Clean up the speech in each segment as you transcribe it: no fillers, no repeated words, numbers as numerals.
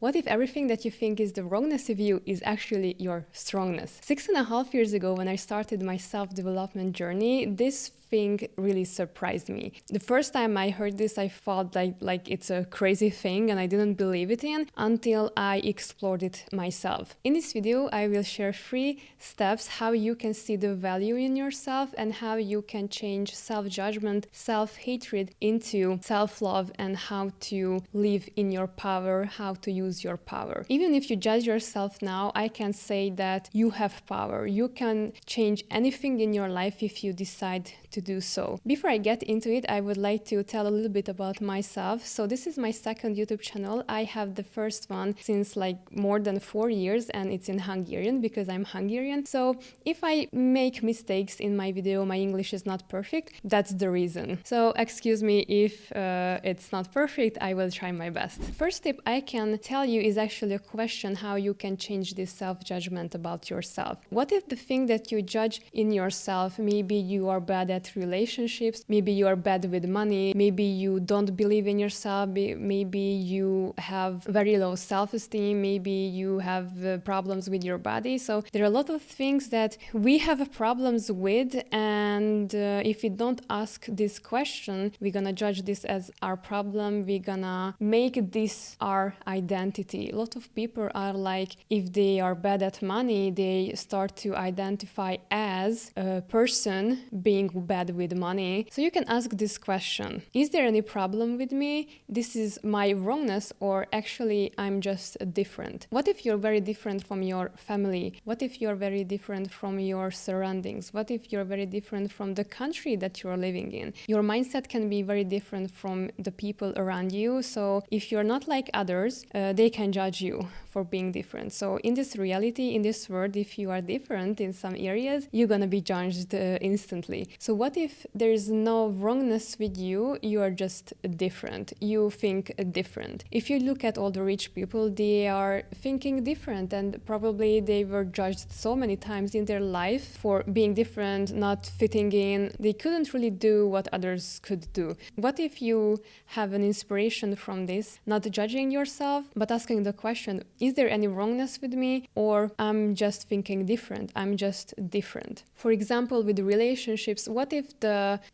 What if everything that you think is the wrongness of you is actually your strongness? 6.5 years ago, when I started my self-development journey, this thing really surprised me. The first time I heard this, I thought like it's a crazy thing and I didn't believe it in until I explored it myself. In this video, I will share 3 steps how you can see the value in yourself and how you can change self-judgment, self-hatred into self-love, and how to live in your power, how to use your power. Even if you judge yourself now, I can say that you have power. You can change anything in your life if you decide to do so. Before I get into it, I would like to tell a little bit about myself. So this is my second YouTube channel. I have the first one since like more than 4 years, and it's in Hungarian because I'm Hungarian. So if I make mistakes in my video, my English is not perfect, that's the reason. So excuse me if it's not perfect, I will try my best. First tip I can tell you is actually a question how you can change this self-judgment about yourself. What if the thing that you judge in yourself, maybe you are bad at relationships, maybe you are bad with money, maybe you don't believe in yourself, maybe you have very low self-esteem, maybe you have problems with your body. So there are a lot of things that we have problems with, and if we don't ask this question, we're gonna judge this as our problem, we're gonna make this our identity. A lot of people are like, if they are bad at money, they start to identify as a person being bad with money. So you can ask this question: is there any problem with me? This is my wrongness, or actually I'm just different? What if you're very different from your family? What if you're very different from your surroundings? What if you're very different from the country that you're living in? Your mindset can be very different from the people around you. So if you're not like others, they can judge you for being different. So in this reality, in this world, if you are different in some areas, you're gonna be judged instantly. So what if there's no wrongness with you? You are just different. You think different. If you look at all the rich people, they are thinking different, and probably they were judged so many times in their life for being different, not fitting in. They couldn't really do what others could do. What if you have an inspiration from this, not judging yourself, but asking the question, is there any wrongness with me, or I'm just thinking different? I'm just different. For example, with relationships, what if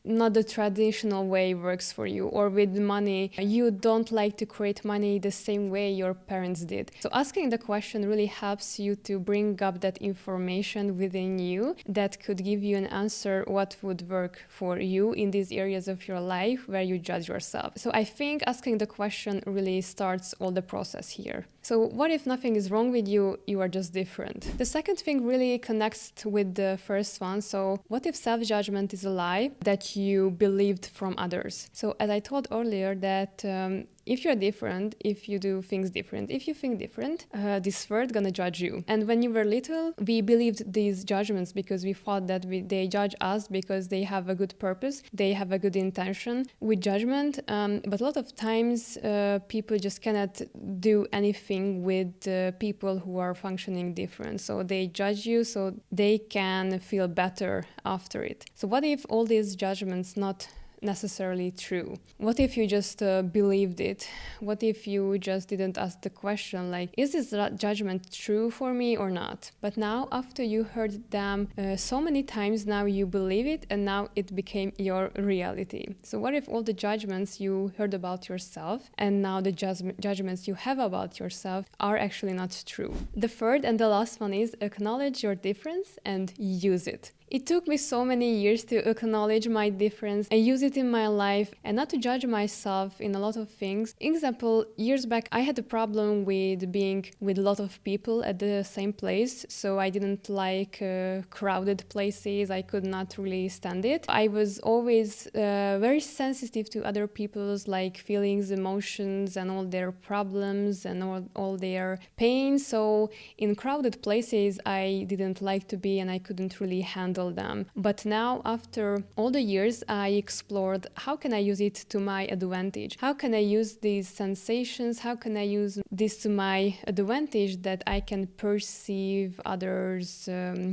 not the traditional way works for you? Or with money, you don't like to create money the same way your parents did. So asking the question really helps you to bring up that information within you that could give you an answer what would work for you in these areas of your life where you judge yourself. So I think asking the question really starts all the process here. So what if nothing is wrong with you? You are just different. The second thing really connects with the first one. So what if self-judgment is a lie that you believed from others? So as I told earlier that if you're different, if you do things different, if you think different, this world gonna judge you. And when you were little, we believed these judgments because we thought that they judge us because they have a good purpose, they have a good intention with judgment. But a lot of times people just cannot do anything with people who are functioning different. So they judge you so they can feel better after it. So what if all these judgments not necessarily true? What if you just believed it? What if you just didn't ask the question like, is this judgment true for me or not? But now, after you heard them so many times, now you believe it, and now it became your reality. So what if all the judgments you heard about yourself and now the judgments you have about yourself are actually not true? The third and the last one is acknowledge your difference and use it. It took me so many years to acknowledge my difference and use it in my life and not to judge myself in a lot of things. Example, years back, I had a problem with being with a lot of people at the same place. So I didn't like crowded places. I could not really stand it. I was always very sensitive to other people's like feelings, emotions, and all their problems and all their pain. So in crowded places, I didn't like to be, and I couldn't really handle handle them. But now, after all the years, I explored how can I use it to my advantage? How can I use these sensations? How can I use this to my advantage, that I can perceive others'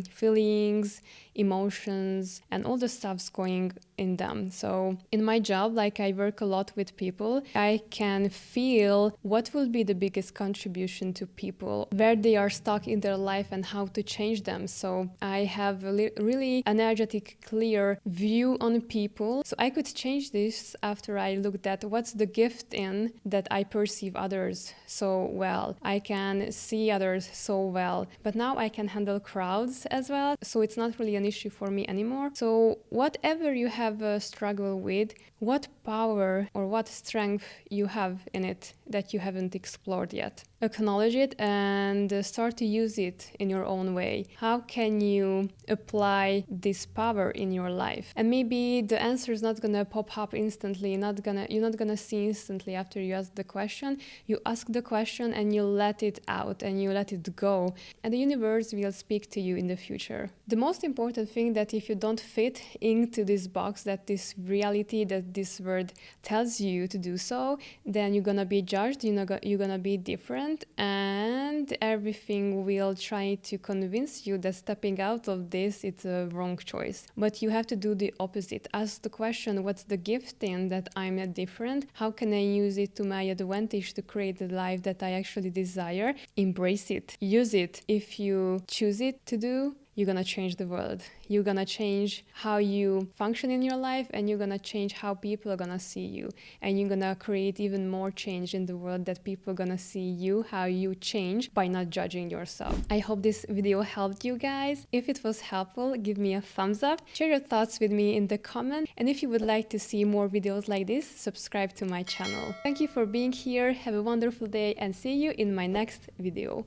feelings, emotions, and all the stuff's going in them. So in my job, like I work a lot with people, I can feel what will be the biggest contribution to people, where they are stuck in their life and how to change them. So I have a really energetic, clear view on people. So I could change this after I looked at what's the gift in that I perceive others so well. I can see others so well, but now I can handle crowds as well. So it's not really an issue for me anymore. So whatever you have a struggle with, what power or what strength you have in it that you haven't explored yet, acknowledge it and start to use it in your own way. How can you apply this power in your life? And maybe the answer is not gonna pop up instantly. You're not gonna see instantly after you ask the question. You ask the question and you let it out and you let it go, and the universe will speak to you in the future. The most important thing, that if you don't fit into this box, that this reality, that this word tells you to do so, then you're gonna be judged, you're gonna be different, and everything will try to convince you that stepping out of this, it's a wrong choice. But you have to do the opposite. Ask the question, what's the gift in that I'm different? How can I use it to my advantage to create the life that I actually desire? Embrace it. Use it. If you choose it to do, you're gonna change the world. You're gonna change how you function in your life, and you're gonna change how people are gonna see you. And you're gonna create even more change in the world, that people are gonna see you, how you change, by not judging yourself. I hope this video helped you guys. If it was helpful, give me a thumbs up. Share your thoughts with me in the comment. And if you would like to see more videos like this, subscribe to my channel. Thank you for being here. Have a wonderful day and see you in my next video.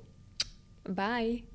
Bye.